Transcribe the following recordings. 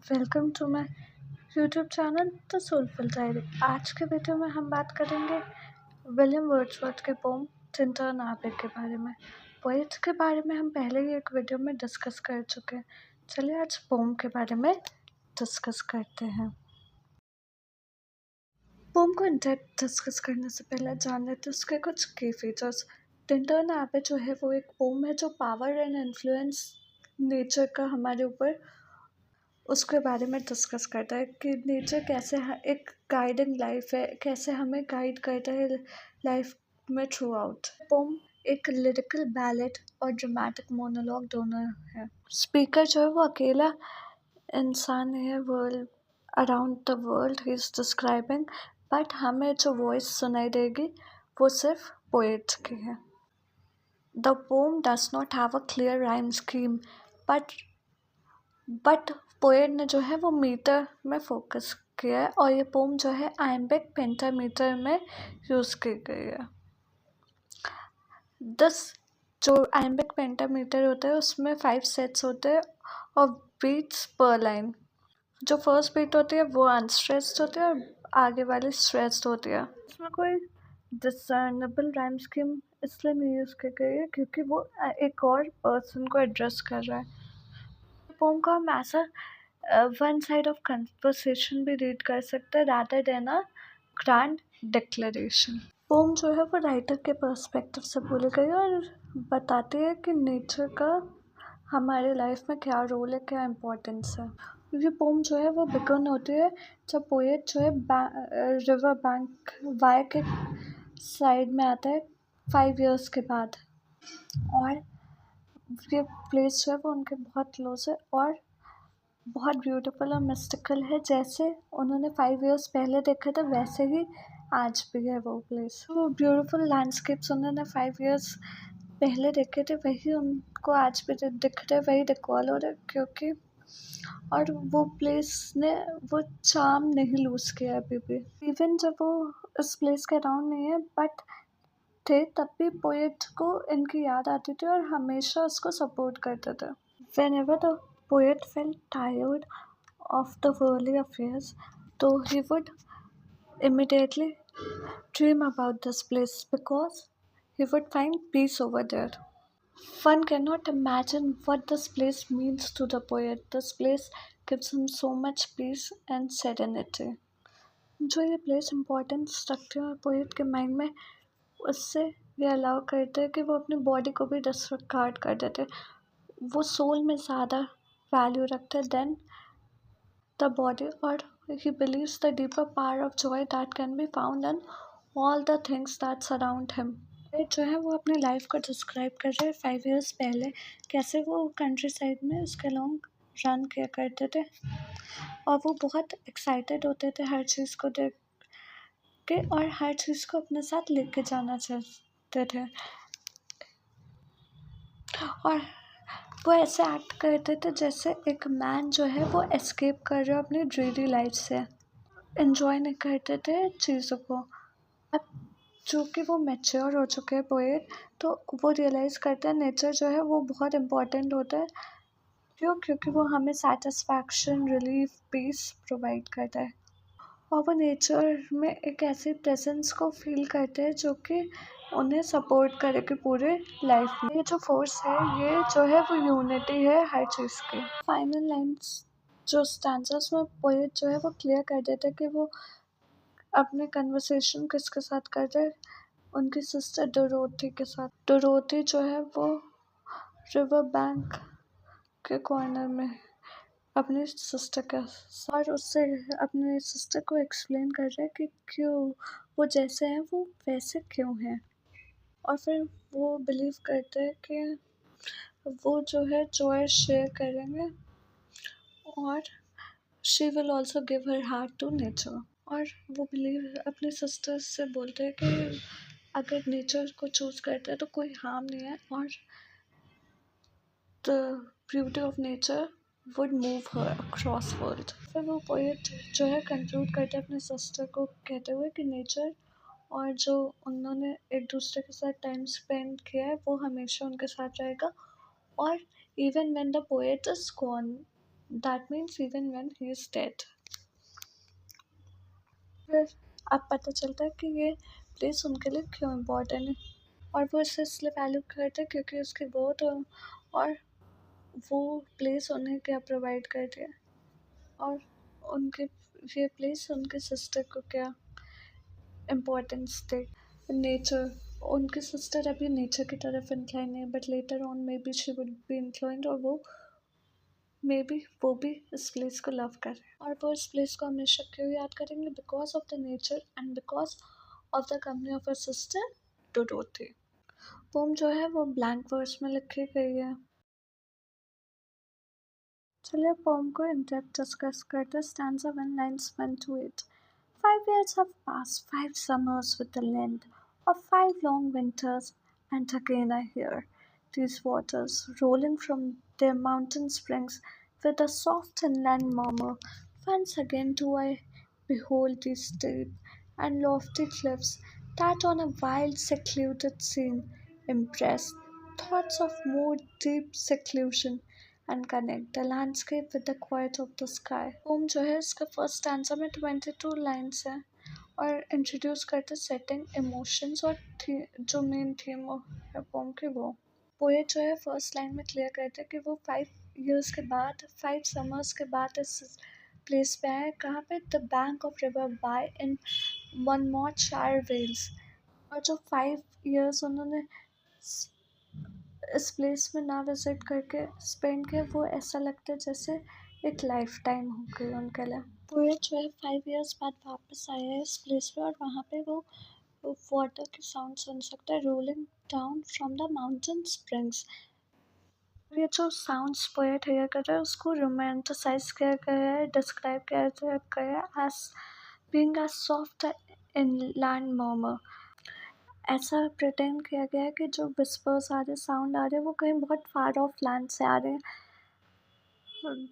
Welcome to my YouTube channel the soulful diary. आज के video में हम बात करेंगे विलियम वर्ड्सवर्थ के पोम टिंटर्न एबी के बारे में। पोएट के बारे में हम पहले ही एक वीडियो में डिस्कस कर चुके हैं। चलिए आज पोम के बारे में डिस्कस करते हैं। पोम को डेप्थ डिस्कस करने से पहले जान लेते हैं उसके कुछ की फीचर्स। टिंटर्न एबी जो है वो एक पोम है जो पावर एंड इन्फ्लुएंस नेचर का हमारे ऊपर उसके बारे में डिस्कस करता है कि नेचर कैसे एक गाइडिंग लाइफ है, कैसे हमें गाइड करता है लाइफ में थ्रू आउट। पोम एक लिरिकल बैलेड और ड्रामेटिक मोनोलॉग दोनों है। स्पीकर जो है वो अकेला इंसान है world around the world he is describing, but हमें जो वॉइस सुनाई देगी वो सिर्फ पोएट की है। The pome does not have a clear rhyme scheme, but poet ने जो है वो मीटर में फोकस किया है और ये पोम जो है आइम्बिक पेंटामीटर में यूज़ की गई है। जो आइम्बिक पेंटामीटर होता है उसमें 5 सेट्स होते हैं और बीट्स पर लाइन। जो फर्स्ट बीट होती है वो अनस्ट्रेस्ड होती है और आगे वाली स्ट्रेस्ड होती है। इसमें कोई डिसर्नेबल राइम स्कीम इसलिए नहीं यूज़ की गई है क्योंकि वो एक और पर्सन को एड्रेस कर रहा है। पोम को हम ऐसा वन साइड ऑफ कन्वर्सेशन भी रीड कर सकते हैं rather than a grand declaration. Poem जो है वो राइटर के पर्सपेक्टिव से बोली गई है और बताती है कि नेचर का हमारे लाइफ में क्या रोल है, क्या इम्पोर्टेंस है। ये पोम जो है वो बिगन होती है जब पोएट जो है रिवर बैंक वाई के साइड में आता है 5 years के बाद, और ये प्लेस जो है वो उनके बहुत क्लोज है और बहुत ब्यूटीफुल और मिस्टिकल है। जैसे उन्होंने 5 years पहले देखा था वैसे ही आज भी है वो प्लेस। वो ब्यूटीफुल लैंडस्केप्स उन्होंने 5 years पहले देखे थे वही उनको आज भी दिख रहे, वही रिकॉल हो रहे क्योंकि और वो प्लेस ने वो चार्म नहीं लूज़ किया अभी भी। इवन जब वो इस प्लेस के अराउंड नहीं है बट थे तब भी पोएट को इनकी याद आती थी और हमेशा उसको सपोर्ट करते थे। Whenever the poet felt tired of the worldly affairs, though he would immediately dream about this place because he would find peace over there. One cannot imagine what this place means to the poet. This place gives him so much peace and serenity. जो ये place importance रखते हैं और poet के mind में उससे ये allow करते हैं कि वो अपनी बॉडी को भी डिसरिगार्ड कर देते हैं। वो सोल में ज़्यादा वैल्यू रखते हैं देन द बॉडी, और he believes the deeper power of Joy that can be found in all the things that surround him. जो है वो अपनी लाइफ को डिस्क्राइब कर रहे हैं 5 years पहले कैसे वो कंट्री साइड में उसके लॉन्ग रन किया करते थे और वो बहुत एक्साइटेड होते थे हर चीज़ को देख के और हर चीज़ को अपने साथ लेके जाना चाहते थे और वो ऐसे एक्ट करते थे जैसे एक मैन जो है वो एस्केप कर रहे हो अपनी ड्रीडी लाइफ से, एंजॉय नहीं करते थे चीज़ों को। अब चूँकि वो मैच्योर हो चुके हैं पोएट तो वो रियलाइज़ करते हैं नेचर जो है वो बहुत इम्पोर्टेंट होता है। क्योंकि वो हमें सेटिस्फैक्शन, रिलीफ, पीस प्रोवाइड करता है और वो नेचर में एक ऐसी प्रेजेंस को फील करते हैं जो कि उन्हें सपोर्ट करेगी पूरे लाइफ में। ये जो फोर्स है ये जो है वो यूनिटी है हर चीज़ की। फाइनल लाइन्स जो स्टैंजास में पोएट जो है वो क्लियर कर देते कि वो अपने कन्वर्सेशन किसके साथ कर रहे, उनकी सिस्टर डोरोथी के साथ। डोरोथी जो है वो रिवर बैंक के कॉर्नर में अपनी सिस्टर का और उससे अपने सिस्टर को एक्सप्लेन कर रहा है कि क्यों वो जैसे हैं वो वैसे क्यों हैं, और फिर वो बिलीव करते हैं कि वो जो है जॉय शेयर करेंगे और she will also give her heart to nature. और वो बिलीव अपने सिस्टर से बोलते हैं कि अगर नेचर को चूज़ करते हैं तो कोई हार्म नहीं है और the beauty of nature would move her across world। फिर वो पोएट जो है कंक्लूड करते हैं अपने सिस्टर को कहते हुए कि नेचर और जो उन्होंने एक दूसरे के साथ टाइम स्पेंड किया है वो हमेशा उनके साथ रहेगा। और even when the poet is gone, that means even when he is dead. फिर अब पता चलता है कि ये प्लेस उनके लिए क्यों इम्पोर्टेंट है, और वो इसे इसलिए वैल्यू करते हैं क्योंकि उसकी बर्थ और वो प्लेस उन्हें क्या प्रोवाइड करती है, और उनके ये प्लेस उनके सिस्टर को क्या इम्पोर्टेंस दे। नेचर, उनकी सिस्टर अभी नेचर की तरफ इंक्लाइन है, but later on may be she would be inclined, और वो मे बी वो भी इस प्लेस को लव कर रहे हैं। और वो इस प्लेस को हमेशा क्यों याद करेंगे, because of the nature and because of the company of a sister Dorothy. Poem जो है वो ब्लैंक वर्स में लिखी गई है। चलिए पोम को इन डेप्थ डिस्कस करते। Stanza 1 lines 1 to 8। 5 years have passed, 5 summers with the length of 5 long winters, and again I hear these waters rolling from their mountain springs with a soft inland murmur. Once again do I behold these steep and lofty cliffs that on a wild secluded scene impress thoughts of more deep seclusion and connect the landscape with the quiet of the sky। Poem जो है इसका first stanza में 22 lines है और introduce करते setting, emotions और जो main theme है पोम की वो। पोएट जो है फर्स्ट लाइन में क्लियर करते हैं कि वो 5 years के बाद, 5 summers के बाद इस प्लेस पे आए, कहाँ पे, the bank of river Wye in Monmouthshire Wales. और जो 5 years उन्होंने इस प्लेस में ना विजिट करके स्पेंड किया, वो ऐसा लगता है जैसे एक लाइफ टाइम हो गई उनके लिए। पोएट जो है 5 years बाद वापस आया है इस प्लेस पे, और वहाँ पे वो वाटर की साउंड सुन सकता है, rolling down from the mountain springs. ये जो साउंड्स पोएट हेयर कर रहा है उसको रोमांटिसाइज किया गया है, डिस्क्राइब किया गया है as being a soft inland murmur. ऐसा प्रिटेंड किया गया है कि जो विस्पर्स आ रहे, साउंड आ रहे हैं, वो कहीं बहुत फार ऑफ लैंड से आ रहे हैं,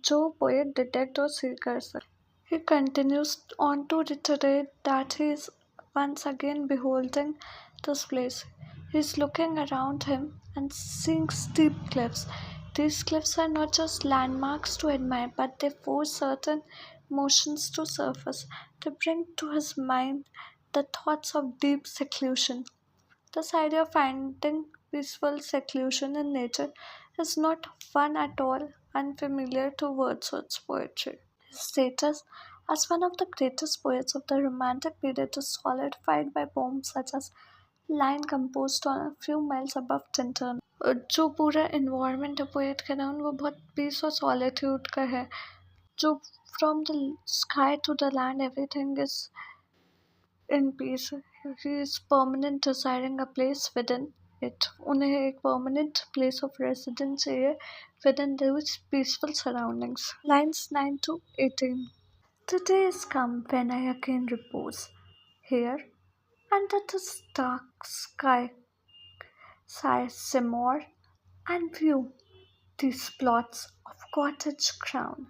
जो पोएट डिटेक्ट और सी कर सकते। He continues on to reiterate that he is once again beholding this place. He is looking around him and seeing steep cliffs. These cliffs are not just landmarks to admire, but they force certain emotions to surface. They bring to his mind the thoughts of deep seclusion. This idea of finding peaceful seclusion in nature is not one at all unfamiliar to Wordsworth's poetry. His status as one of the greatest poets of the Romantic period is solidified by poems such as line composed on a few miles above Tintern। जो पूरा environment है poet का noun वो बहुत piece और solitude का है, जो from the sky to the land everything is in peace. He is permanent desiring a place within it. उन्हें एक परमानेंट प्लेस ऑफ रेसिडेंस चाहिए within this peaceful surroundings. Lines 9 to 18। The day is come when I again repose here under the stark sky, sigh simmer, and view these plots of cottage ground,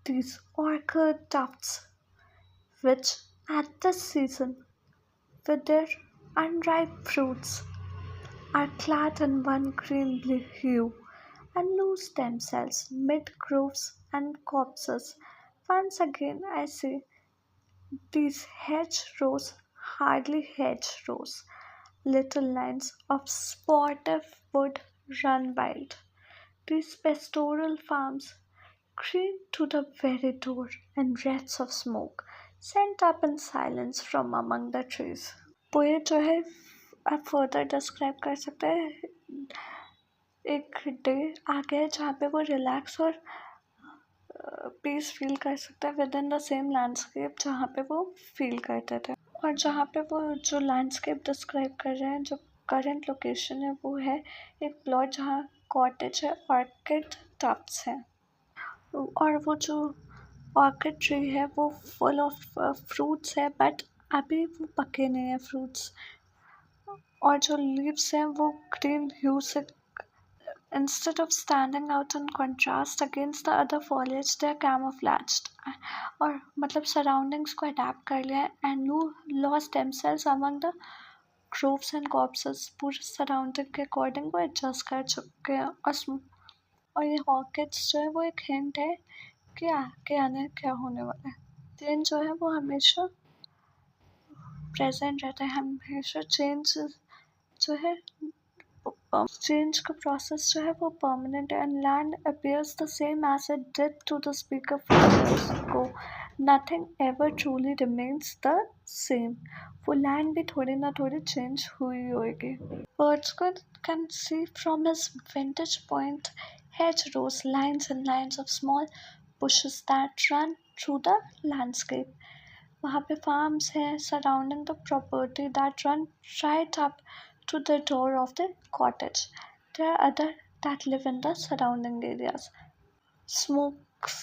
these orchard tufts, which at this season, with their unripe fruits, are clad in one green hue, and lose themselves mid groves and copses. Once again I see these hedgerows, hardly hedgerows, little lines of sportive wood run wild. These pastoral farms, green to the very door, and wreaths of smoke sent up in silence from among the trees। Poet जो है आप further describe कर सकते हैं, एक day आ गया है जहाँ पे वो रिलैक्स और पीस फील कर सकता है with in the same landscape जहाँ पे वो फील करते थे। और जहाँ पे वो जो लैंडस्केप डिस्क्राइब कर रहे हैं, जो करंट लोकेशन है वो है एक प्लॉट जहाँ कॉटेज है, ऑर्किड टफ्ट्स हैं, और वो जो ऑर्किड ट्री है वो फुल ऑफ फ्रूट्स है, बट अभी वो पके नहीं है फ्रूट्स, और जो लीव्स हैं वो ग्रीन ह्यू से Instead of standing out in contrast against the other foliage, they are camouflaged और मतलब surroundings को adapt कर लिया है and lost themselves among the groves and copses. पूरे surrounding के according वो adjust कर चुके हैं और ये orchids जो है वो एक hint है कि आगे आने क्या होने वाला है. Change जो है वो हमेशा प्रेजेंट रहता है, हमेशा जो है चेंज का प्रोसेस जो है वो परमानेंट है and land appears the same as it did to the speaker futures को. Nothing ever truly remains the same. वो लैंड भी थोड़ी ना थोड़ी चेंज हुई होगी. Wordsworth can see from his vantage point hedgerows, lines and lines of small bushes that run through the landscape. वहाँ पे farms हैं surrounding the property that run right up to the door of the cottage. There are others that live in the surrounding areas. Smokes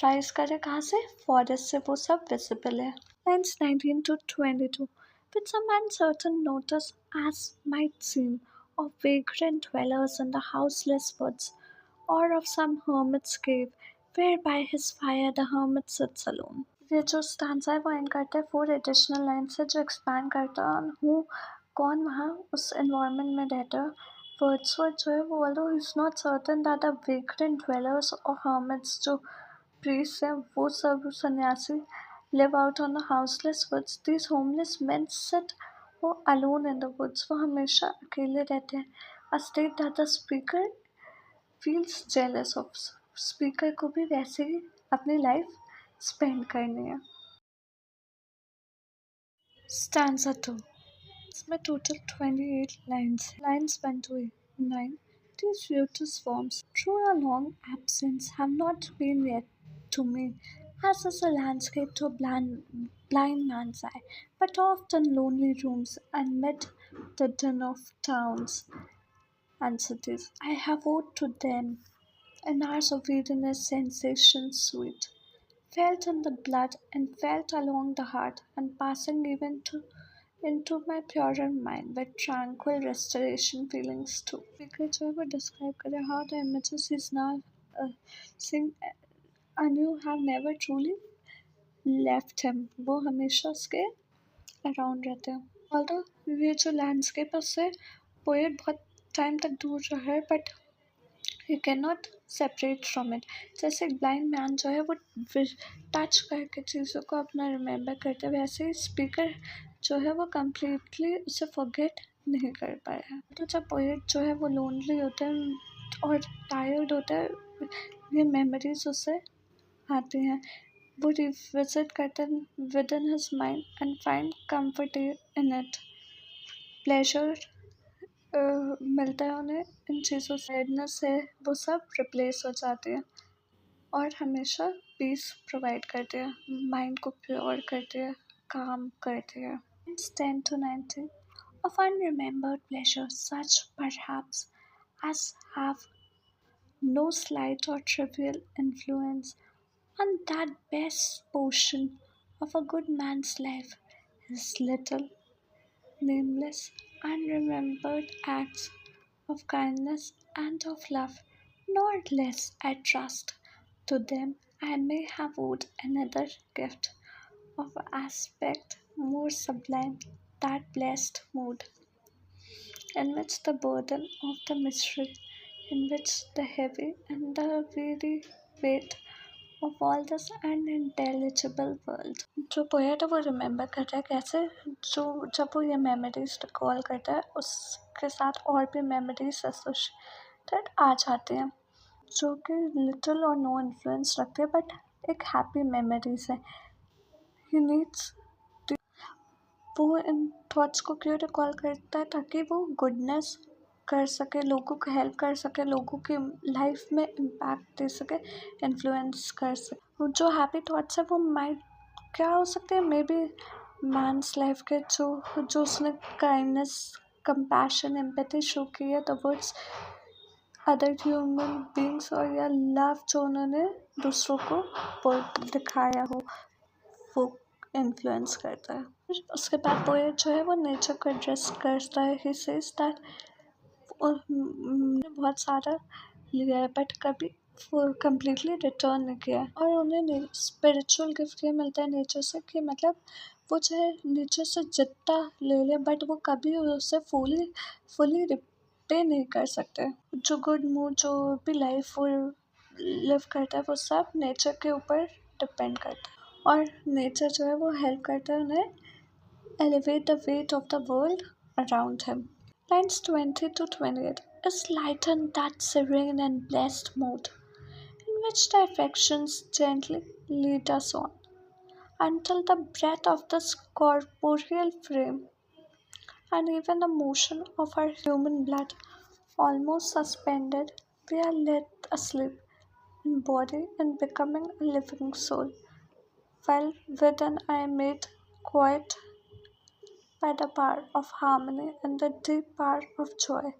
rise करे कहाँ से? Forest से वो सब visible है. Lines 19 to 22. With some uncertain notice, as might seem, of vagrant dwellers in the houseless woods, or of some hermit's cave, where by his fire the hermit sits alone. ये जो stanza है वो and करता है 4 additional line से जो expand करता है हूँ कौन वहाँ उस एनवायरनमेंट में रहता है. वर्ड्सवर्थ जो है वो although he's not certain that the vagrant dwellers or hermits जो priests हैं वो सब सन्यासी live out on the houseless woods. These homeless men sit alone in the woods. वो हमेशा अकेले रहते हैं. A state that the speaker feels jealous of. Speaker को भी वैसे ही अपनी लाइफ स्पेंड करनी है. Stanza 2. इसमें total 28 lines. Lines 1 to 9. These beauteous forms, through a long absence, have not been yet to me, as is a landscape to a blind man's eye, but oft in lonely rooms and mid the din of towns and cities. I have owed to them in hours of weariness sensations sweet, felt in the blood and felt along the heart, and passing even into my purer mind with tranquil restoration feelings too. Speaker जो है वो describe करे how the images he's now seeing anew have never truly left him. वो हमेशा उसके around रहते हैं. Although ये जो landscape है उससे poet बहुत टाइम तक दूर रहा है but he cannot separate from it. जैसे एक blind man जो है वो टच करके चीज़ों को अपना रिमेंबर करते हैं वैसे ही स्पीकर जो है वो कम्प्लीटली उसे फॉरगेट नहीं कर पाया है. तो जब पोएट जो है वो लोनली होते हैं और टायर्ड होते हैं ये मेमोरीज उसे आती हैं. वो रिविजिट करते हैं with in his mind and find comfort in it. Pleasure मिलता है उन्हें इन चीज़ों से. सैडनेस है वो सब रिप्लेस हो जाती है और हमेशा पीस प्रोवाइड करते हैं. माइंड को प्योर करते हैं, काम करते हैं. 10 to 19 of unremembered pleasure, such perhaps as have no slight or trivial influence on that best portion of a good man's life, his little, nameless, unremembered acts of kindness and of love, nor less, I trust, to them I may have owed another gift of aspect more sublime, that blessed mood, in which the burden of the mystery, in which the heavy and the weary weight of all this unintelligible world. जो poet है वो remember करता है कैसे जो जब वो ये मेमोरीज रिकॉल करता है उसके साथ और भी मेमोरीज एसोसिएटेड आ जाते हैं जो कि लिटिल और नो इन्फ्लुएंस रखते हैं बट एक हैप्पी मेमोरीज है. ही नीड्स वो इन थॉट्स को क्यों रिकॉल करता है ताकि वो गुडनेस कर सके, लोगों को हेल्प कर सके, लोगों की लाइफ में इम्पैक्ट दे सके, इन्फ्लुएंस कर सके. जो हैप्पी थॉट्स है वो माइंड क्या हो सकते हैं मे बी मैंस लाइफ के जो उसने काइंडनेस, कंपैशन, एम्पैथी शो की है टुवर्ड्स अदर ह्यूमन बींग्स और या लव जो उन्होंने दूसरों को दिखाया हो वो इन्फ्लुएंस करता है. उसके बाद पोएट जो है वो नेचर को एड्रेस करता है. ही सेज दैट और बहुत सारा लिया है बट कभी कम्प्लीटली रिटर्न नहीं किया है। और उन्हें स्पिरिचुअल गिफ्ट ये मिलता है नेचर से कि मतलब वो चाहे नेचर से जितना ले ले बट वो कभी उसे फुली फुली रिपे नहीं कर सकते। जो गुड मूड जो भी लाइफ वो लिव करता है वो सब नेचर के ऊपर डिपेंड करता है। और नेचर जो है वो हेल्प करता है उन्हें elevate the weight of the world around him. Lines 20 to 28 is lighten that serene and blessed mood in which the affections gently lead us on until the breath of this corporeal frame and even the motion of our human blood almost suspended, we are let asleep in body and becoming a living soul, while within I am made quiet by the power of harmony and the deep power of joy,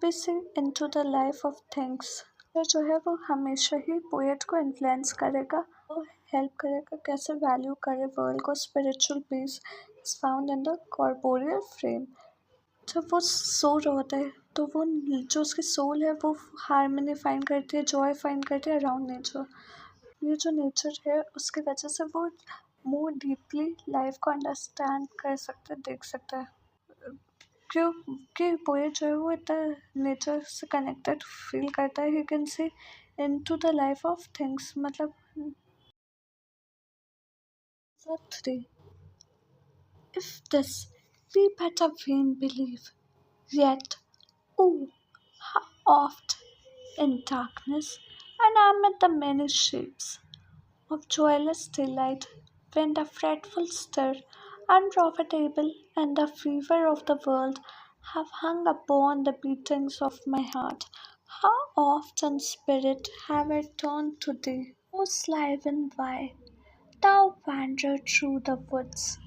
piecing into the life of things. ये जो है वो हमेशा ही poet को influence करेगा, वो help करेगा कैसे वैल्यू करे वर्ल्ड को। Spiritual peace is found in the corporeal frame. जब वो सो रहा होता है तो वो जो उसकी सोल है वो हारमोनी फाइंड करती है, जॉय फाइंड करती है अराउंड नेचर। ये जो नेचर है उसकी वजह से वो मोर डीपली लाइफ को अंडरस्टैंड कर सकता है, देख सकता है। क्योंकि पोएट जो है वो इतना नेचर से कनेक्टेड फील करता है, he can see into the life of things. मतलब 3 if this be but a vain belief, yet oh how oft in darkness and amid the many shapes of joyless delight, when the fretful stir, unprofitable, and the fever of the world have hung upon the beatings of my heart, how oft in spirit have I turned to thee, O sly wind, why thou wander through the woods?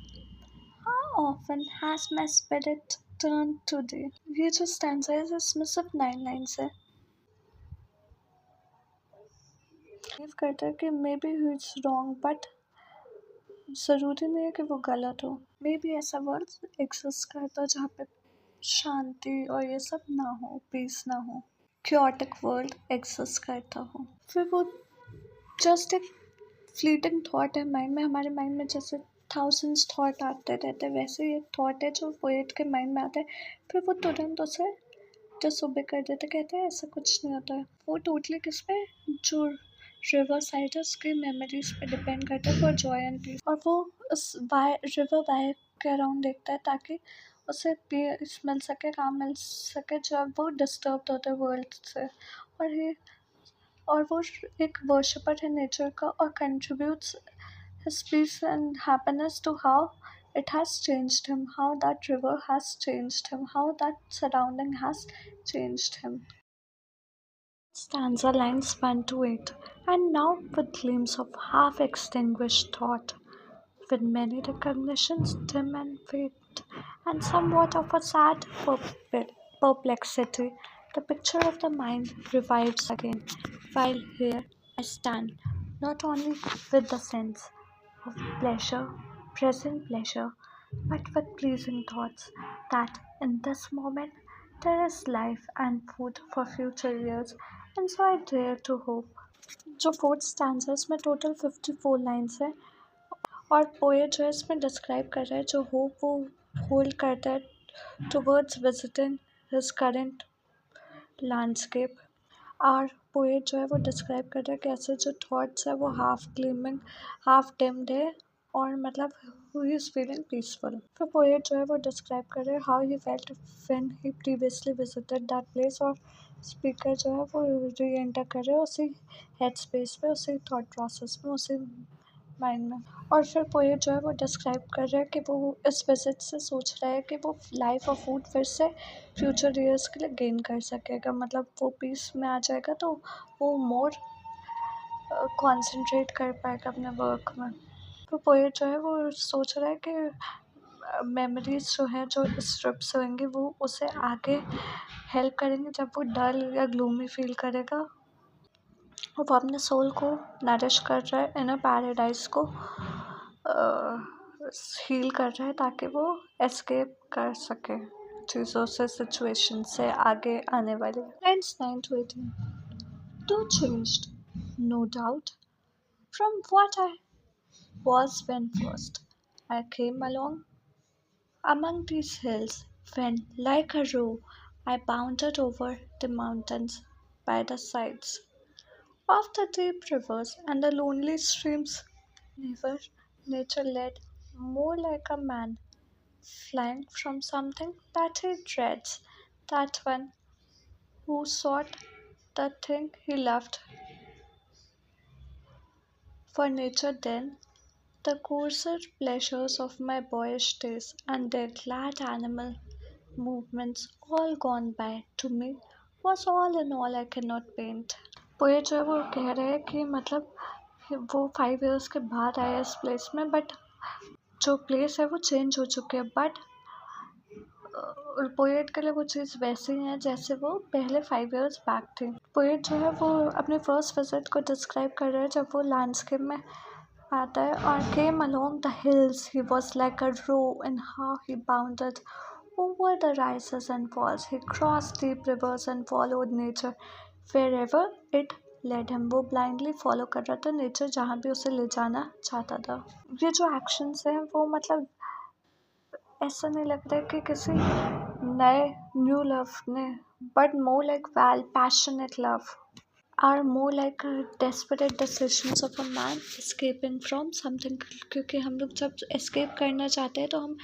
How often has my spirit turned to thee? ये जो stanza है इसमें सिर्फ 9 lines है। Believe करता है कि may be he is wrong but ज़रूरी नहीं है कि वो गलत हो। मे बी ऐसा वर्ल्ड एग्जिस्ट करता जहाँ पे शांति और ये सब ना हो, पीस ना हो, क्योटिक वर्ल्ड एग्जिस्ट करता हो। फिर वो जस्ट एक फ्लीटिंग थॉट है माइंड में। हमारे माइंड में जैसे थाउजेंड्स थॉट आते रहते हैं वैसे ही एक थॉट है जो पोएट के माइंड में आता है, फिर वो तुरंत उसे डिसओबे कर देते, कहते हैं ऐसा कुछ नहीं होता है। वो टोटली किस पे, जो रिवर साइड है उसकी मेमोरीज पे डिपेंड करता है फॉर जॉय एंड पीस। और वो उस रिवर बाय के अराउंड देखता है ताकि उसे पीस मिल सके, काम मिल सके जब वो डिस्टर्ब होता है वर्ल्ड से। और वो एक वर्शिपर है नेचर का और contributes his peace and happiness to how it has changed him, how that river has changed him, how that surrounding has changed him. Stanza lines 1 to 8. And now, with gleams of half extinguished thought, with many recognitions dim and faint, and somewhat of a sad perplexity, the picture of the mind revives again, while here I stand, not only with the sense of pleasure, present pleasure, but with pleasing thoughts that in this moment there is life and food for future years, and so I dare to hope. जो fourth stand है इसमें total 54 lines है और poet जो है इसमें describe कर रहा है जो होप वो होल्ड करता है towards visiting his current landscape. और पोएट जो है वो डिस्क्राइब कर रहा है कैसे जो थॉट्स है वो हाफ ग्लीमिंग हाफ डिम्ड है और मतलब ही इज़ फीलिंग पीसफुल। फिर पोएट जो है वो डिस्क्राइब कर रहे हैं how he felt when he previously visited that place. और स्पीकर जो है वो री एंटर कर रहे हैं उसी हेड स्पेस पे, उसी थॉट प्रोसेस में, उसी माइंड में। और फिर पोएट जो है वो डिस्क्राइब कर रहे हैं कि वो इस विजिट से सोच रहा है कि वो लाइफ और फूड फिर से फ्यूचर ईयर्स के लिए गेन कर सकेगा, मतलब वो पीस में आ जाएगा तो वो मोर कंसंट्रेट कर पाएगा अपने वर्क में। तो पोएट जो है वो सोच रहा है कि मेमोरीज जो हैं जो स्ट्रिप्स होंगी वो उसे आगे हेल्प करेंगे जब वो डल या ग्लूमी फील करेगा। और वो अपने सोल को नरिश कर रहा है, इनर पैराडाइज को हील कर रहा है ताकि वो एस्केप कर सके। चीज़ों से, सिचुएशन से आगे आने वाली। Lines 9 to 18. Too changed, no doubt, from what I was when first I came along among these hills, when, like a roe, I bounded over the mountains by the sides of the deep rivers and the lonely streams. Never nature led more like a man flying from something that he dreads, that one who sought the thing he loved. For nature then, the coarser pleasures of my boyish days and their glad animal movements all gone by to me was all in all I cannot paint. Poet जो है वो कह रहे हैं कि मतलब वो 5 years के बाद आया इस प्लेस में, बट जो प्लेस है वो चेंज हो चुके हैं, बट पोएट के लिए वो चीज़ वैसी है जैसे वो पहले 5 years बैक थी। पोएट जो है वो अपने फर्स्ट विजिट को डिस्क्राइब कर रहा है जब वो लैंडस्केप में आता है और came along the hills he was like a roe in how he bounded over the rises and falls, he crossed deep rivers and followed nature wherever it led him. वो blindly follow कर रहा था nature जहाँ भी उसे ले जाना चाहता था। ये जो एक्शंस हैं वो मतलब ऐसा नहीं लग रहा है कि किसी नए न्यू लव ने, but more like well passionate love are more like desperate decisions of a man escaping from something, क्योंकि हम लोग जब escape करना चाहते हैं तो हम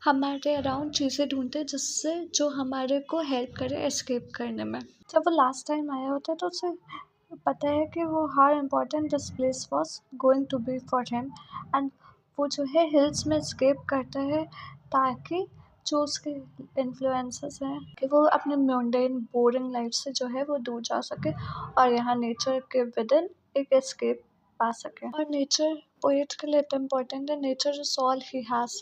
हमारे अराउंड चीज़ें ढूंढते हैं जिससे जो हमारे को हेल्प करे escape करने में। जब वो लास्ट टाइम आया होता है तो उसे पता है कि वो how important this place was going to be for him, and वो जो है हिल्स में escape करता है ताकि जो उसके इन्फ्लुएंसेस हैं कि वो अपने म्यूंडेन बोरिंग लाइफ से जो है वो दूर जा सके और यहाँ नेचर के विद इन एक एस्केप पा सके। और नेचर पोएट के लिए इतना इम्पोर्टेंट है, nature is all he has.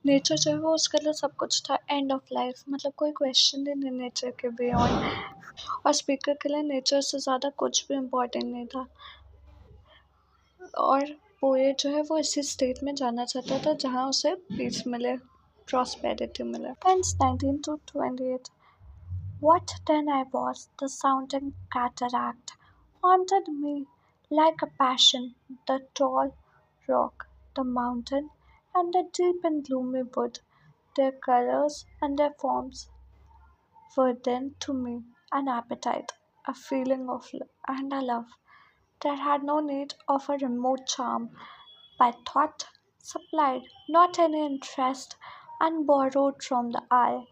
Nature जो है वो उसके लिए सब कुछ था, एंड ऑफ लाइफ, मतलब कोई क्वेश्चन ही नहीं नेचर के बियॉन्ड। और स्पीकर के लिए नेचर से ज़्यादा कुछ भी इम्पोर्टेंट नहीं था, और पोएट जो है वो इसी स्टेट में जाना चाहता था जहाँ उसे पीस मिले, prosperity मिले। Hence 19 to 28. What then I was, the sounding cataract haunted me like a passion, the tall rock, the mountain, and the deep and gloomy wood. Their colors and their forms were then to me an appetite, a feeling of and a love that had no need of a remote charm, by thought supplied, not any interest, and borrowed from the eye.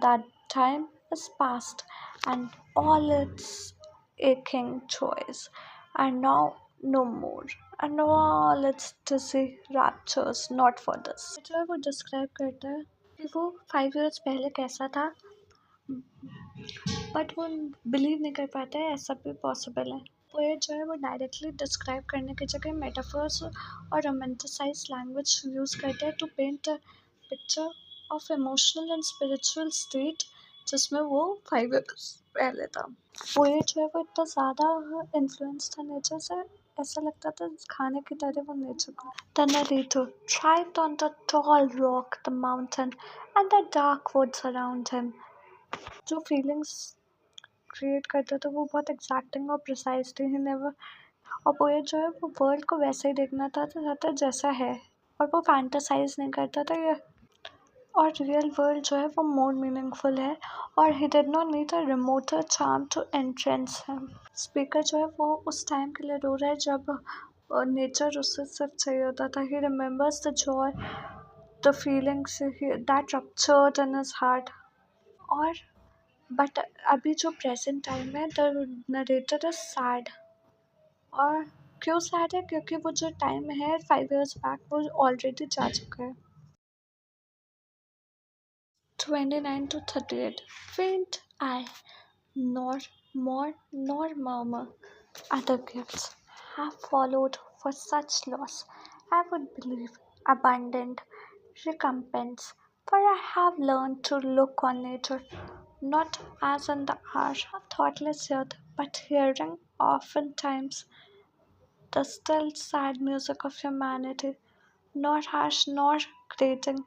That time is past, and all its aching joys are now no more, and all its dizzy raptures not for this। जो है वो describe करता है कि वो 5 years पहले कैसा था, बट वो बिलीव नहीं कर पाता है ऐसा भी पॉसिबल है। पोएट जो है वो डायरेक्टली डिस्क्राइब करने की जगह मेटाफर्स और रोमांटिसाइज लैंग्वेज यूज़ करते हैं to paint a picture of emotional and spiritual state जिसमें वो 5 years पहले था। पोएट जो है वो इतना ज़्यादा इन्फ्लुएंस था नेचर से, ऐसा लगता था खाने की तरह वो नेचर को। The narrator thrived on the tall rock, the mountain, and the dark woods around him. जो फीलिंग्स क्रिएट करता था वो बहुत एग्जैक्टिंग और प्रिसाइज थी। ही नेवर, और पोएट जो है वो वर्ल्ड को वैसे ही देखना था जैसा है, और वो फैंटासाइज नहीं करता था ये, और रियल वर्ल्ड जो है वो मोर मीनिंगफुल है, और he did not need a remoter charm to entrance him. Speaker जो है वो उस टाइम के लिए रो रहा है जब नेचर उससे सिर्फ चाहिए होता था। He remembers the Joy, the feelings that ruptured in his heart. और बट अभी जो प्रेजेंट टाइम है द नरेटर इज सैड, और क्यों सैड है, क्योंकि वो जो टाइम है 5 years बैक वो ऑलरेडी जा चुका है। 29 to 38. Faint I, nor more nor murmur, other gifts have followed for such loss. I would believe abundant recompense, for I have learned to look on nature not as in the hour of thoughtless youth, but hearing oftentimes the still sad music of humanity, not harsh nor grating,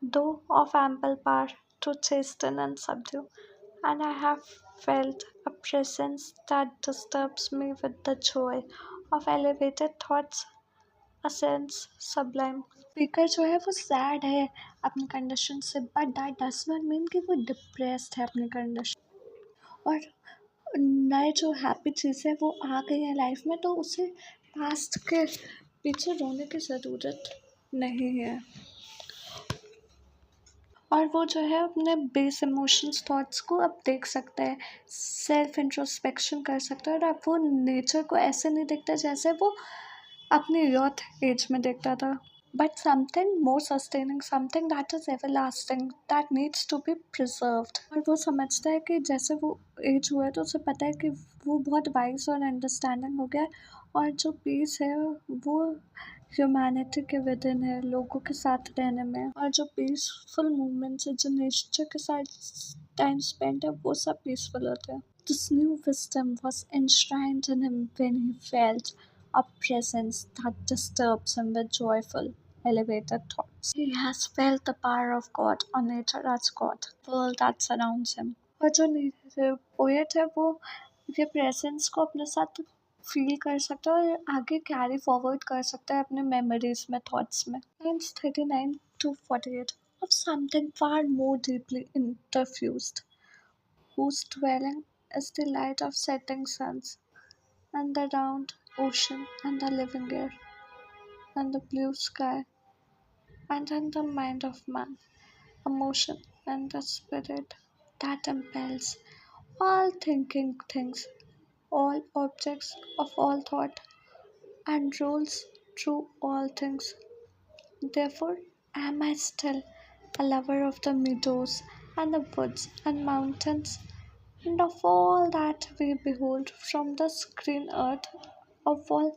though of ample power, to chasten and subdue, and I have felt a presence that disturbs me with the joy of elevated thoughts, a sense sublime. Speaker जो है वो sad है अपनी condition से, but that does not mean कि वो depressed है अपनी कंडीशन, और नए जो हैप्पी चीज़ें वो आ गई हैं लाइफ में, तो उसे पास्ट के पीछे रोने की ज़रूरत नहीं है। और वो जो है अपने बेस इमोशंस थॉट्स को अब देख सकता है, सेल्फ इंट्रोस्पेक्शन कर सकता है, और अब वो नेचर को ऐसे नहीं देखता जैसे वो अपनी यूथ एज में देखता था, but something more sustaining, something that is everlasting, that needs to be preserved. और वो समझता है कि जैसे वो एज हुआ है तो उसे पता है कि वो बहुत वाइज और अंडरस्टैंडिंग हो गया है, और जो पीस है वो ह्यूमैनिटी के विद इन है, लोगों के साथ रहने में, और जो पीसफुल मूवमेंट्स है, जो नेचर के साथ टाइम स्पेंड है, वो सब पीसफुल होते हैं। This new wisdom was enshrined in him when he felt a presence that disturbs him with joyful, elevated thoughts. He has felt the power of God or nature as God, the world that surrounds him. और जो poet है वो ये presence को अपने साथ feel कर सकता है और आगे कैरी फॉरवर्ड कर सकता है अपने मेमोरीज में, थॉट्स में। Lines 39 to 48 of something far more deeply interfused, whose dwelling is the light of setting suns, and the round ocean, and the living air, and the blue sky, and in the mind of man, emotion, and the spirit that impels all thinking things, all objects of all thought, and rules through all things. Therefore am I still a lover of the meadows, and the woods, and mountains, and of all that we behold from the screen earth, of all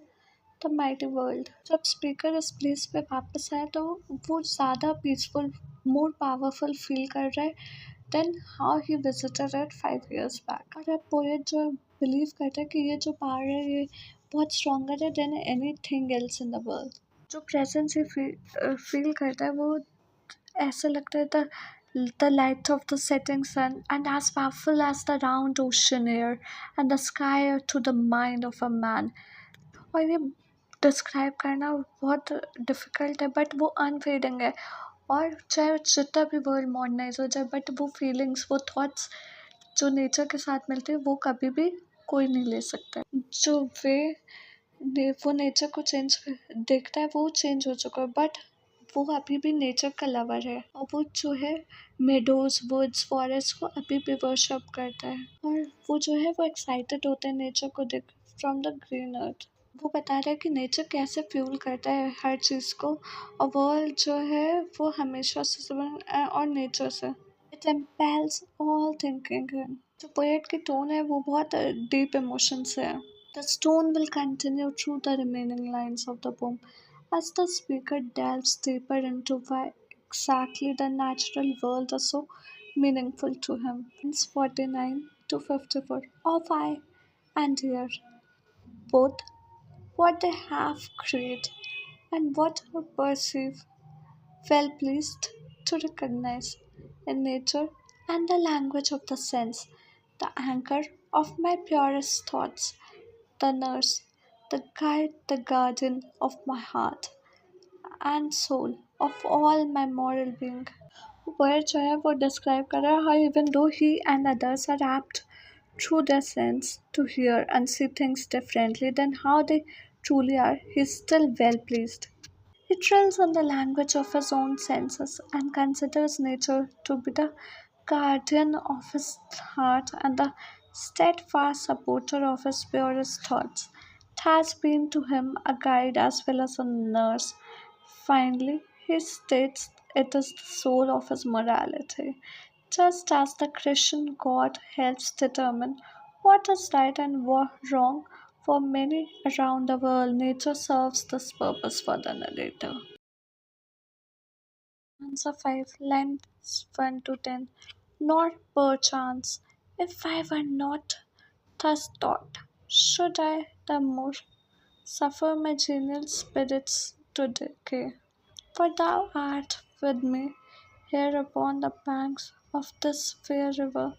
the mighty world. जब speaker इस place पे वापस आया तो वो ज़्यादा peaceful, more powerful feel कर रहा है than how he visited it 5 years back. और अब पोएट जो बिलीव करता है कि ये जो पावर है ये बहुत स्ट्रॉन्गर है than anything else in the world. जो प्रेजेंस ही फील करता है वो ऐसा लगता है the light of the setting sun, and as powerful as the round ocean air, and the sky to the mind of a man। और ये describe करना बहुत डिफ़िकल्ट है बट वो अनफेडिंग है, और चाहे जितना भी वर्ल्ड मॉडर्नाइज हो जाए बट वो फीलिंग्स, वो थॉट्स जो नेचर के साथ मिलते हैं वो कभी भी कोई नहीं ले सकता। जो वो नेचर को चेंज देखता है वो चेंज हो चुका है, बट वो अभी भी नेचर का लवर है, और वो जो है मेडोज, वुड्स, फॉरेस्ट को अभी भी वर्शिप करता है, और वो जो है वो एक्साइटेड होता है नेचर को देख फ्रॉम द ग्रीन अर्थ। वो बता रहा है कि नेचर कैसे फ्यूल करता है हर चीज़ को, और वर्ल्ड जो है वो हमेशा से और नेचर से इट इम्पेल्स ऑल थिंकिंग। जो पोएट की टोन है वो बहुत डीप इमोशन से है। The stone will continue through the remaining lines of the pome as the speaker delves deeper into why exactly the natural world is so meaningful to him. Lines 49 to 54 of I and here, both what they have created and what I perceive, well pleased to recognize in nature and the language of the sense, the anchor of my purest thoughts, the nurse, the guide, the guardian of my heart and soul, of all my moral being। Word जो है वो describe कर रहा है how even though he and others are apt through their sense to hear and see things differently than how they truly are, he is still well pleased. He drills on the language of his own senses and considers nature to be the guardian of his heart and the steadfast supporter of his purest thoughts. It has been to him a guide as well as a nurse. Finally, he states it is the soul of his morality. Just as the Christian God helps determine what is right and what wrong for many around the world, nature serves this purpose for the narrator. Answer 5, lines 1 to 10. Nor perchance, if I were not thus taught, should I the more suffer my genial spirits to decay. For thou art with me here upon the banks of this fair river,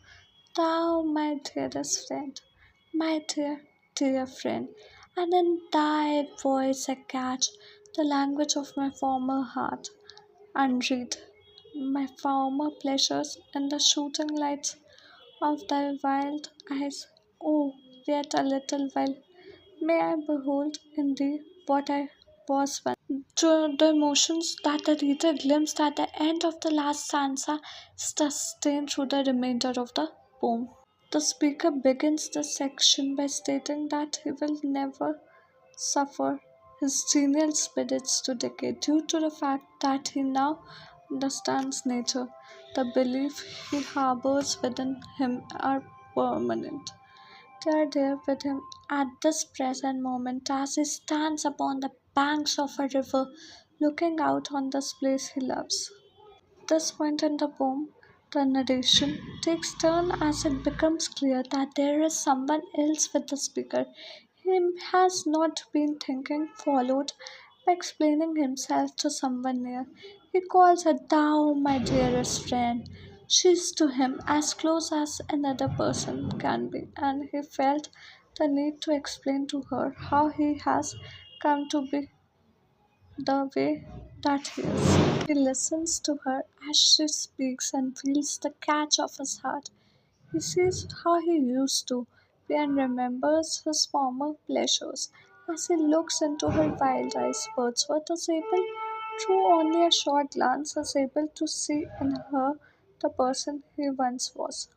thou, my dearest friend, my dear, dear friend, and in thy voice I catch the language of my former heart, and read my former pleasures in the shooting lights of thy wild eyes. Oh, yet a little while may I behold in thee what I was once. To the emotions that the reader glimpsed at the end of the last stanza sustain through the remainder of the poem. The speaker begins the section by stating that he will never suffer his genial spirits to decay due to the fact that he now understands nature. The belief he harbors within him are permanent. They are there with him at this present moment as he stands upon the banks of a river looking out on this place he loves. This point in the poem, the narration takes turn as it becomes clear that there is someone else with the speaker. He has not been thinking, followed by explaining himself to someone near. He calls her thou, my dearest friend. She is to him as close as another person can be, and he felt the need to explain to her how he has come to be the way that he is. He listens to her as she speaks and feels the catch of his heart. He sees how he used to be and remembers his former pleasures. As he looks into her wild eyes, Wordsworth is able, through only a short glance, is able to see in her the person he once was.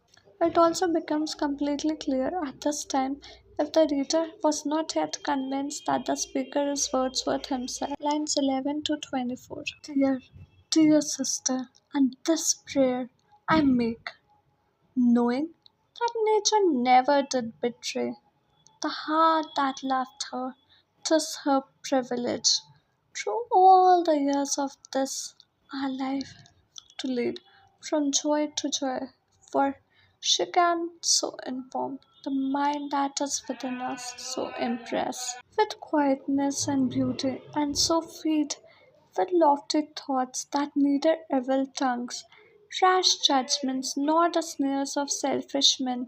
It also becomes completely clear at this time, if the reader was not yet convinced, that the speaker is Wordsworth himself. Lines 11 to 24. Dear, dear sister, and this prayer I make, knowing that nature never did betray the heart that loved her. 'Tis her privilege, through all the years of this our life, to lead from joy to joy, for she can so inform the mind that is within us, so impress with quietness and beauty, and so feed with lofty thoughts that neither evil tongues, rash judgments, nor the sneers of selfish men,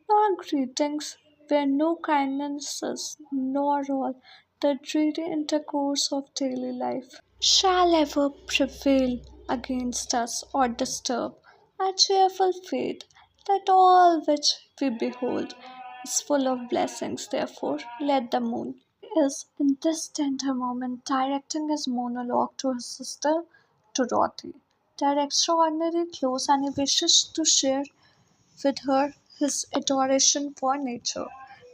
nor greetings where no kindnesses, nor all the dreary intercourse of daily life shall ever prevail against us or disturb our cheerful faith that all which we behold is full of blessings. Therefore, let the moon is in this tender moment directing his monologue to his sister Dorothy. They are extraordinarily close and he wishes to share with her his adoration for nature.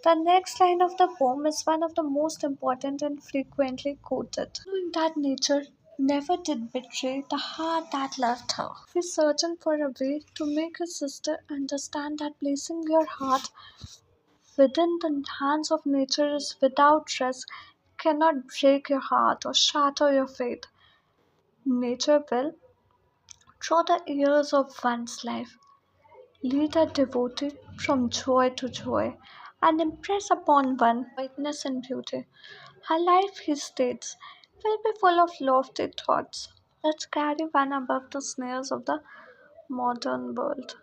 The next line of the poem is one of the most important and frequently quoted. Knowing that nature never did betray the heart that loved her. He's searching for a way to make his sister understand that placing your heart within the hands of nature is without risk, cannot break your heart or shatter your faith. Nature will, through the years of one's life, lead a devotee from joy to joy and impress upon one brightness and beauty. Her life, he states, will be full of lofty thoughts that carry one above the snares of the modern world.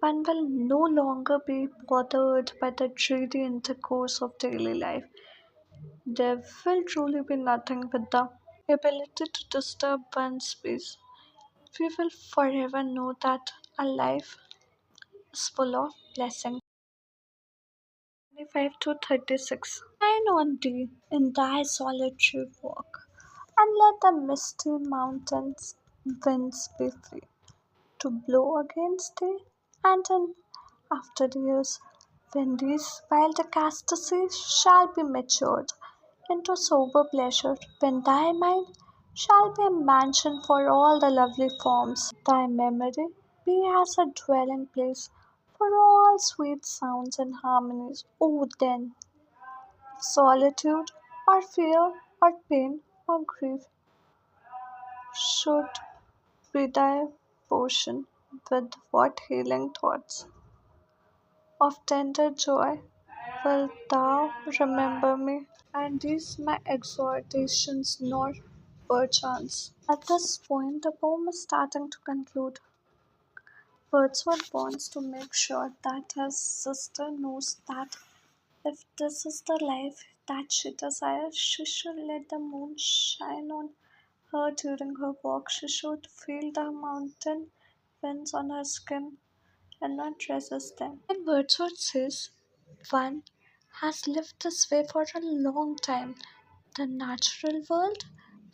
One will no longer be bothered by the dreary intercourse of daily life. There will truly be nothing with the ability to disturb one's peace. We will forever know that a life is full of blessings. 25 to 36. Shine on thee in thy solitary walk, and let the misty mountains winds be free to blow against thee, and in after years, when these wild ecstasies shall be matured into sober pleasure, when thy mind shall be a mansion for all the lovely forms, thy memory be as a dwelling place for all sweet sounds and harmonies. O then, solitude or fear or pain or grief should be thy portion, with what healing thoughts of tender joy wilt thou remember me, and these my exhortations nor perchance. At this point, the poem is starting to conclude. Wordsworth wants to make sure that his sister knows that if this is the life that she desires, she should let the moon shine on her during her walk. She should feel the mountain winds on her skin and not resist them. And Wordsworth says, one has lived this way for a long time. The natural world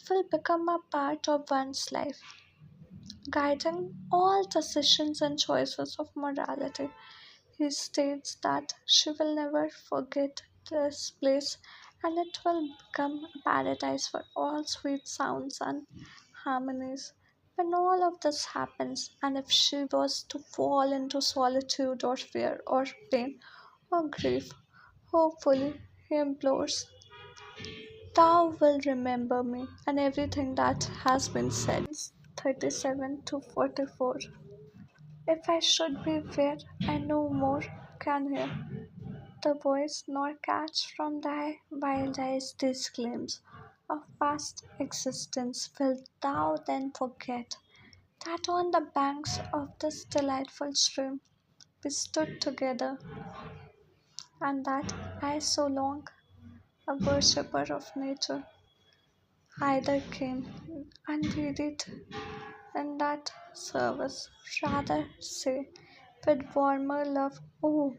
will become a part of one's life, guiding all decisions and choices of morality. He states that she will never forget this place and it will become a paradise for all sweet sounds and harmonies. When all of this happens, and if she was to fall into solitude or fear or pain or grief, hopefully, he implores, thou will remember me and everything that has been said. 37 to 44. If I should be where I no more can hear the voice nor catch from thy wild eyes these gleams of past existence, wilt thou then forget that on the banks of this delightful stream we stood together, and that I so long a worshipper of nature either came unwearied in that service, rather say with warmer love, oh,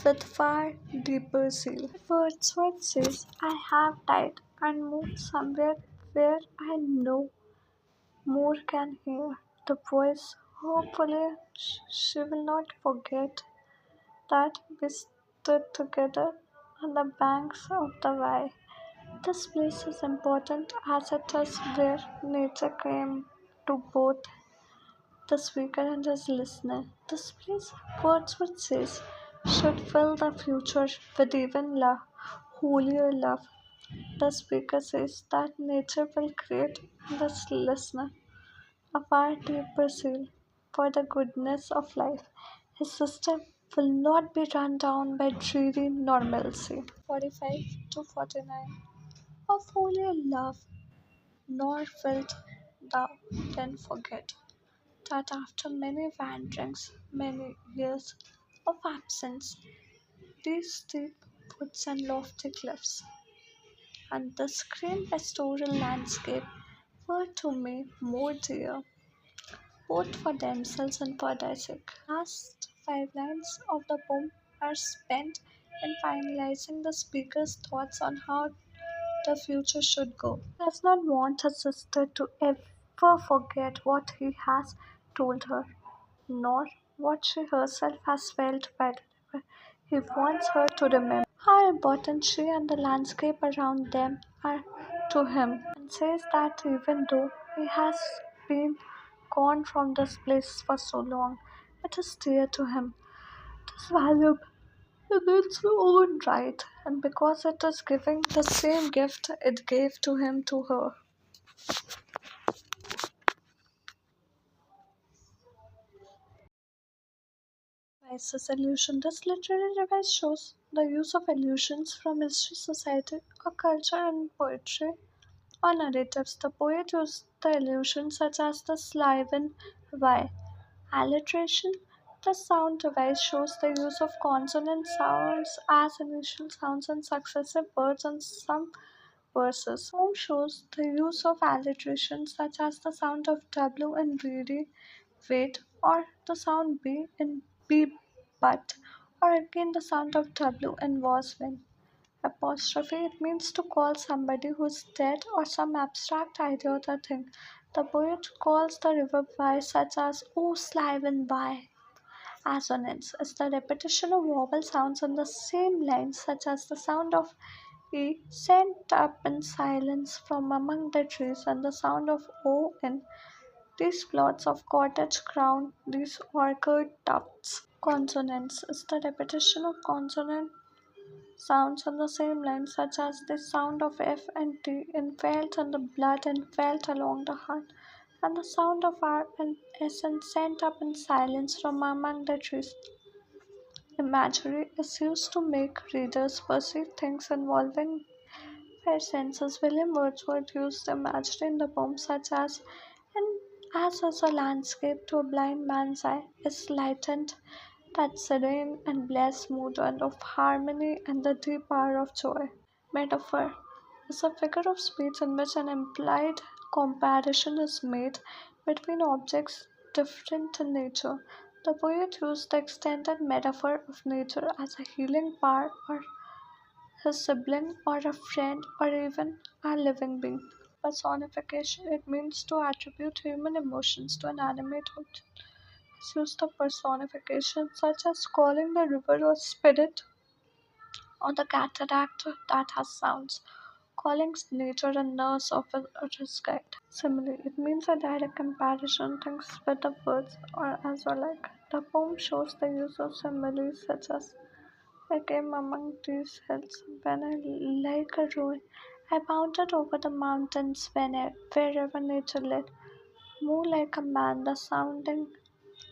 with far deeper zeal. Wordsworth says, I have died and moved somewhere where I know more can hear the voice. Hopefully, she will not forget that we stood together on the banks of the Wye. This place is important as it is where nature came to both the speaker and his listener. This place, Wordsworth says, should fill the future with even holier love. The speaker says that nature will create in this listener a far deeper zeal for the goodness of life. His system will not be run down by dreary normalcy. 45 to 49. Of holier love, nor wilt thou then forget that after many wanderings, many years of absence, these steep woods and lofty cliffs, and this green pastoral landscape were to me more dear, both for themselves and for their sake. Last five lines of the poem are spent in finalizing the speaker's thoughts on how the future should go. He does not want his sister to ever forget what he has told her, nor what she herself has felt by the river. He wants her to remember how important she and the landscape around them are to him, and says that even though he has been gone from this place for so long, it is dear to him. It is valuable in its own right, and because it is giving the same gift it gave to him to her. Devices allusion. This literary device shows the use of allusions from history, society, or culture in poetry or narratives. The poet used the allusions such as the Slyven Y. Alliteration. The sound device shows the use of consonant sounds as initial sounds in successive words in some verses. Form shows the use of alliteration such as the sound of W in ready, wait, or the sound B in be but, or again the sound of W in was when. Apostrophe, it means to call somebody who's dead or some abstract idea or the thing. The poet calls the river by such as O Slyven by. Assonance is the repetition of vowel sounds on the same line, such as the sound of E sent up in silence from among the trees and the sound of O in these plots of cottage crown, these orchard tufts. Consonance is the repetition of consonant sounds on the same line, such as the sound of F and T in felt on the blood and felt along the heart, and the sound of R and S and sent up in silence from among the trees. Imagery is used to make readers perceive things involving their senses. William Wordsworth used imagery in the poem, such as in As is a landscape to a blind man's eye, is lightened that serene and blessed mood and of harmony and the deep power of joy. Metaphor is a figure of speech in which an implied comparison is made between objects different in nature. The poet used the extended metaphor of nature as a healing power or his sibling or a friend or even a living being. Personification it means to attribute human emotions to an animate object. It's used of personification such as calling the river a spirit or the cataract that has sounds, calling nature a nurse of his guide. Similarly, it means a direct comparison things with the words or as well like. The poem shows the use of similes such as I came among these hills when I like a roe. I bounded over the mountains wherever nature led. Moved like a man, the sounding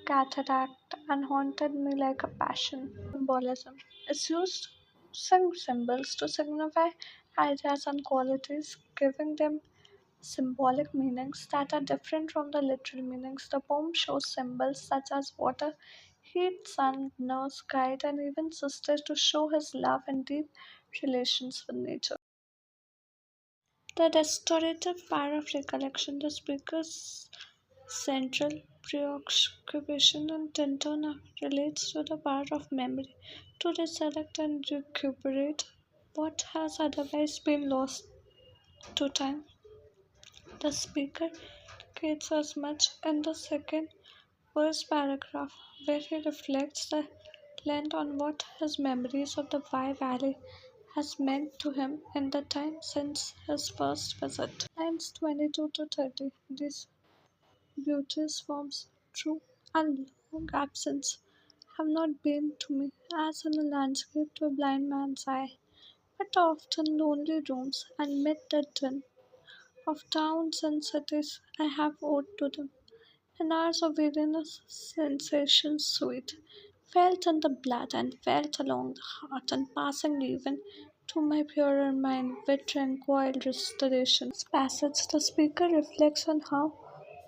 cataract, and haunted me like a passion. Symbolism is used some symbols to signify ideas and qualities, giving them symbolic meanings that are different from the literal meanings. The poem shows symbols such as water, heat, sun, nurse, guide, and even sister to show his love and deep relations with nature. The restorative power of recollection, the speaker's central preoccupation in Tintern Abbey relates to the power of memory to resurrect and recuperate what has otherwise been lost to time. The speaker indicates as much in the second verse paragraph, where he reflects the length on what his memories of the Wye Valley has meant to him in the time since his first visit. Lines 22 to 30. These beauteous forms, true and long absence, have not been to me as in a landscape to a blind man's eye, but often lonely rooms and mid the din of towns and cities I have owed to them. In hours of weariness, sensations sweet, felt in the blood and felt along the heart, and passing even to my purer mind with tranquil restoration. This passage, the speaker reflects on how,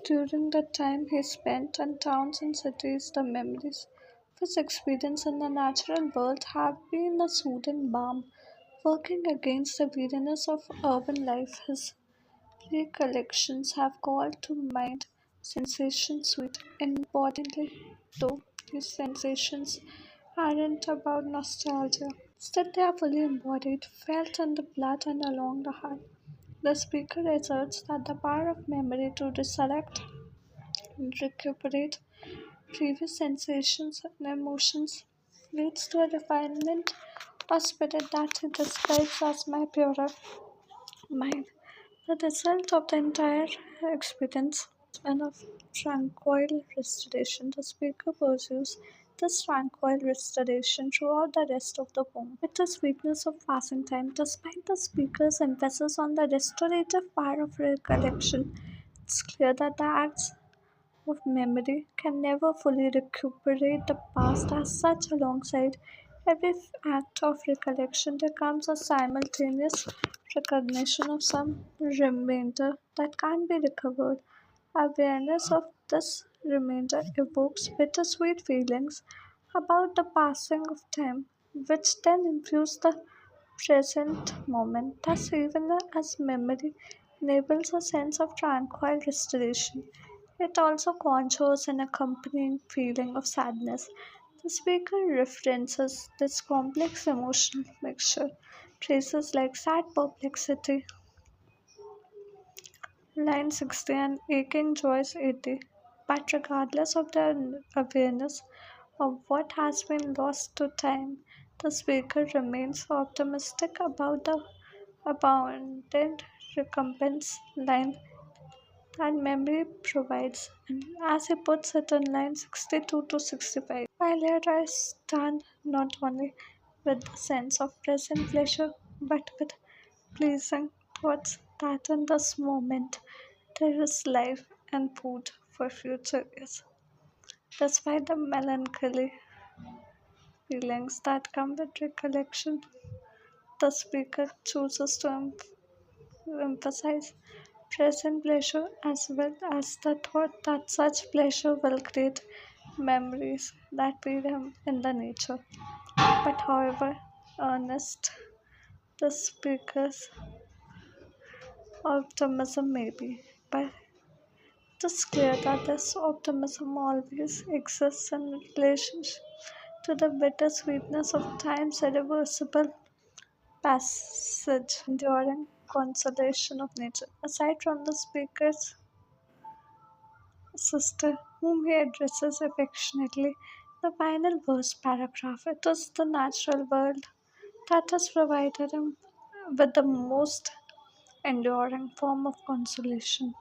during the time he spent in towns and cities, the memories of his experience in the natural world have been a soothing balm, working against the weariness of urban life. His recollections have called to mind sensations sweet importantly, though these sensations aren't about nostalgia. Still, they are fully embodied, felt in the blood and along the heart. The speaker asserts that the power of memory to resurrect and recuperate previous sensations and emotions leads to a refinement of spirit that he describes as my purer mind. The result of the entire experience and of tranquil restoration. The speaker pursues this tranquil restoration throughout the rest of the poem with the sweetness of passing time. Despite the speaker's emphasis on the restorative power of recollection, it's clear that the acts of memory can never fully recuperate the past as such. Alongside every act of recollection there comes a simultaneous recognition of some remainder that can't be recovered. Awareness of this remainder evokes bittersweet feelings about the passing of time, which then infuse the present moment. Thus, even as memory enables a sense of tranquil restoration, it also conjures an accompanying feeling of sadness. The speaker references this complex emotional mixture, traces like sad perplexity, line 60 and aching joys 80. But regardless of their awareness of what has been lost to time, the speaker remains optimistic about the abundant recompense line that memory provides, and as he puts it in line 62 to 65. While here I stand not only with the sense of present pleasure, but with pleasing thoughts that in this moment there is life and food for future years. Despite the melancholy feelings that come with recollection, the speaker chooses to emphasize present pleasure as well as the thought that such pleasure will create memories that feed him in the nature. But however earnest the speaker's optimism may be, but it is clear that this optimism always exists in relationship to the bitter sweetness of time's irreversible passage, enduring consolation of nature. Aside from the speaker's sister, whom he addresses affectionately, the final verse paragraph, it is the natural world that has provided him with the most enduring form of consolation.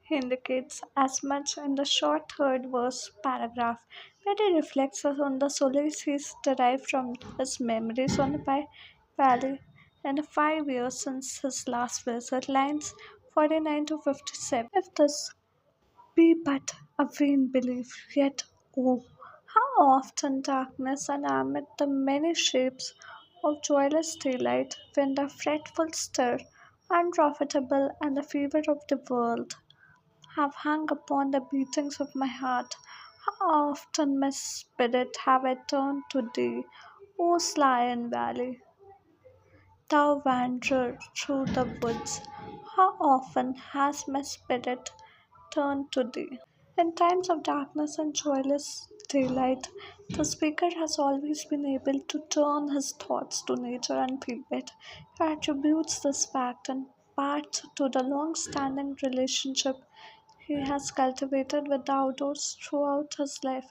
He indicates as much in the short third verse paragraph, where he reflects on the solace he's derived from his memories on the valley in the 5 years since his last visit, lines 49 to 57. If this be but a vain belief, yet oh, how often darkness and amid the many shapes of joyless daylight, when the fretful stir, unprofitable and the fever of the world have hung upon the beatings of my heart. How often my spirit have I turned to thee, O sly and valley, thou wanderer through the woods. How often has my spirit turned to thee. In times of darkness and joyless daylight, the speaker has always been able to turn his thoughts to nature and feel it. He attributes this fact in part to the long standing relationship he has cultivated with the outdoors throughout his life.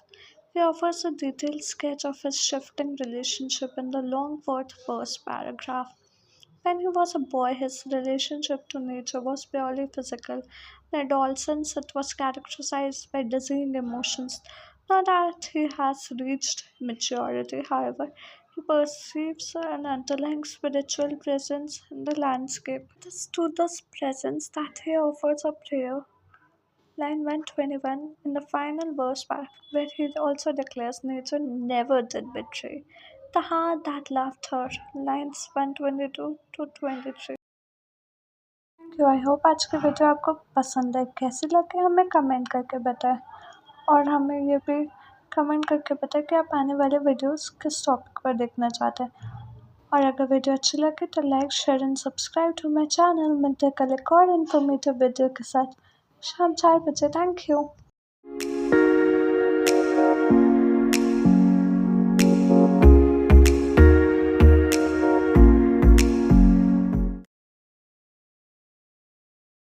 He offers a detailed sketch of his shifting relationship in the long first paragraph. When he was a boy, his relationship to nature was purely physical. In adolescence, it was characterized by dizzying emotions. Now that he has reached maturity, however, he perceives an underlying spiritual presence in the landscape. It is to this presence that he offers a prayer. Line 121 in the final verse part, where he also declares nature never did betray the heart that loved her. Lines 122 to 23. Thank you. I hope आज की video आपको पसंद है। कैसी लगी हमें comment करके बताएं, और हमें ये भी कमेंट करके बताएं कि आप आने वाले वीडियोस किस टॉपिक पर देखना चाहते हैं। और अगर वीडियो अच्छी लगे तो like share and subscribe to my channel. मिलते हैं कल एक और इन्फॉर्मेटिव वीडियो के साथ शाम 4 बजे। Thank you.